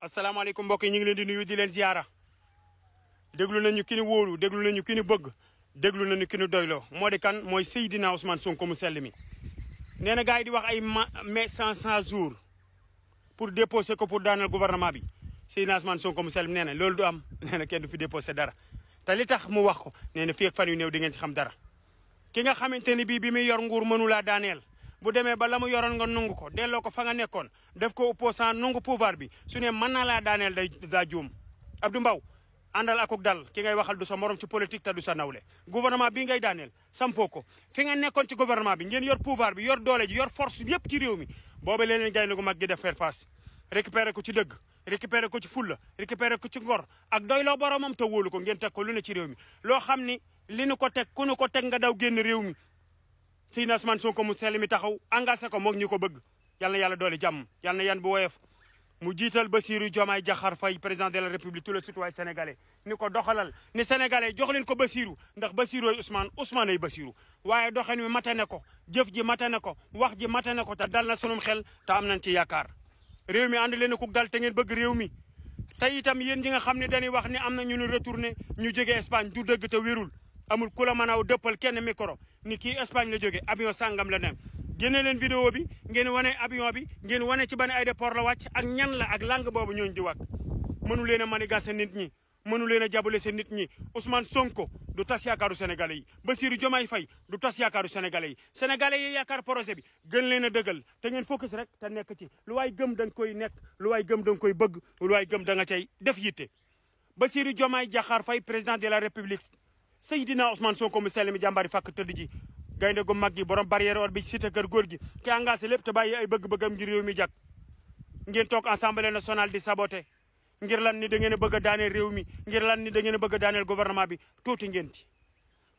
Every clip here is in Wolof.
asalaamaaleykum mbokk yi ñu ngi leen di nuyu di leen ziara déglu nañu ki ñu wóolu déglu nañu ki ñu bëgg déglu nañu ki ñu doyloo moo di kan mooy Seydina Ousmane Sonko mu sell mi. nee na gars yi di wax ay mai 100 jours pour déposer ko pour daanal gouvernement bi Seydina Ousmane Sonko mu sell mi nee na loolu du am nee na kenn du fi déposer dara te li tax mu wax ko nee na fii ak fan yu néew di ngeen ci xam dara. ki nga xamante ni bii bi muy yor nguur mënulaa daaneel bu demee ba la mu yoroon nga nungu ko delloo ko fa nga nekkoon def ko opposant nungu pouvoir bi su ne mën naa laa daaneel daa juum Abdou Mbow àndal akuk dal ki ngay waxal du sa morom ci politique te du sa nawle gouvernement bi ngay daaneel sampoo ko fi nga nekkoon ci gouvernement bi ngeen yor pouvoir bi yor doole ji yor force bi yëpp ci réew mi booba leen gaynde gu mag gi def faire face récupérer ko ci dëgg récupérer ko ci fulla récupérer ko ci ngor ak doyloo boromam te wóolu ko ngeen teg ko lu ne ci réew mi loo xam ni li nu ko teg ku nu ko teg nga daw génn réew mi Seydina Ousmane Sonko mu sell mi taxaw engagé ko moog ñu ko bëgg yal na yàlla doole jàmm yal na yan bu woyof mu jiital Bassirou Diomaye Diakhar Faye président de la république tous les citoyens sénégalais ni ko doxalal ni sénégalais jox leen ko Bassirou ndax Bassirou ay Ousmane ay Bassirou waaye doxin wi mate ne ko jëf ji mate ne ko wax ji mate ne ko te dal na sunum xel te am nañ ci yaakaar réew mi ànd leen ko dal te ngeen bëgg réew mi te itam yéen ñi nga xam ne dañuy wax ni am na ñu nu retourné ñu jóge Espagne du dëgg te wérul amul ku la mën a dëppal kenn micro ni kii Espagne la jóge avion sàngam la dem génne leen vidéo bi ngeen wane avion bi ngeen wane ci ban aéroport la wàcc ak ñan la ak langue boobu ñooñu di wàkk mënu leen a manigaase nit ñi mënu leen a jabale seen nit ñi Ousmane Sonko du tas yaakaaru sénégalais yi Bassirou Diomaye Faye du tas yaakaaru sénégalais yi sénégalais yi yaakaar projet bi gën leen a dëggal te ngeen focus rek te nekk ci lu waay gëm da nga koy nekk lu waay gëm da nga koy bëgg lu waay gëm da nga cay def yitte Bassirou Diomaye Diakhar Faye président de la république Seydina Ousmane Sonko mu sell mi jàmbaari fàkk tëdd ji gaynde gu mag gi borom barrière or bi cité kër góor gi ki engagé lépp te bàyyi ay bëgg-bëggam ngir réew mi jag ngeen toog assemblée nationale di saboté ngir lan ni da ngeen a bëgg a daaneel réew mi ngir lan ni da ngeen a bëgg a daaneel gouvernement bi tuuti ngeen ci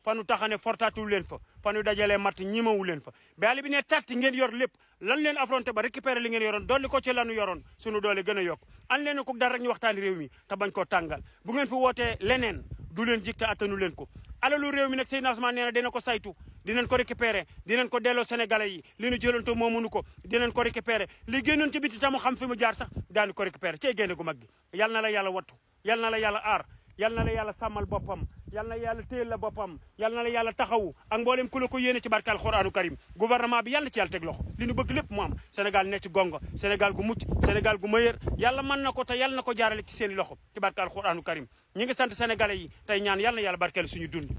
fanu taxane fortaatuwu leen fa fanu dajalee matt ñimawu leen fa baali bi ne tatti ngeen yor lépp lan leen affronté ba récupérer li ngeen yoroon dolli ko ci lanu yoroon sunu doole gën a yokk an leen ko dara rek ñu waxtaani réew mi te bañ koo tàngal bu ngeen fi wootee leneen du leen jig te attanu leen ko alalu réew mi nag Seydina Ousmane nee na dina ko saytu dinañ ko récupérer dinañ ko delloo sénégalais yi li nu jëlanto moo mënu ko dinañ ko récupérer li génnoon ci biti tamu xam fi mu jaar sax daanu ko récupérer cey génne gu mag gi yal na la yàlla wattu yal na la yàlla aar yal na la yàlla sàmmal boppam yal na yàlla téyel la boppam yal na la yàlla taxawu ak mboolem ku la ko yéene ci barke alxuraanu karim gouvernement bi yàlla ci yàlla teg loxo li nu bëgg lépp mu am Sénégal ne ci gongo Sénégal gu mucc Sénégal gu mëyër yàlla mën na ko te yàlla na ko jaarale ci seen loxo ci barke alxuraanu karim ñi ngi sant sénégalais yi tey ñaan yal na yàlla barkeel suñu dund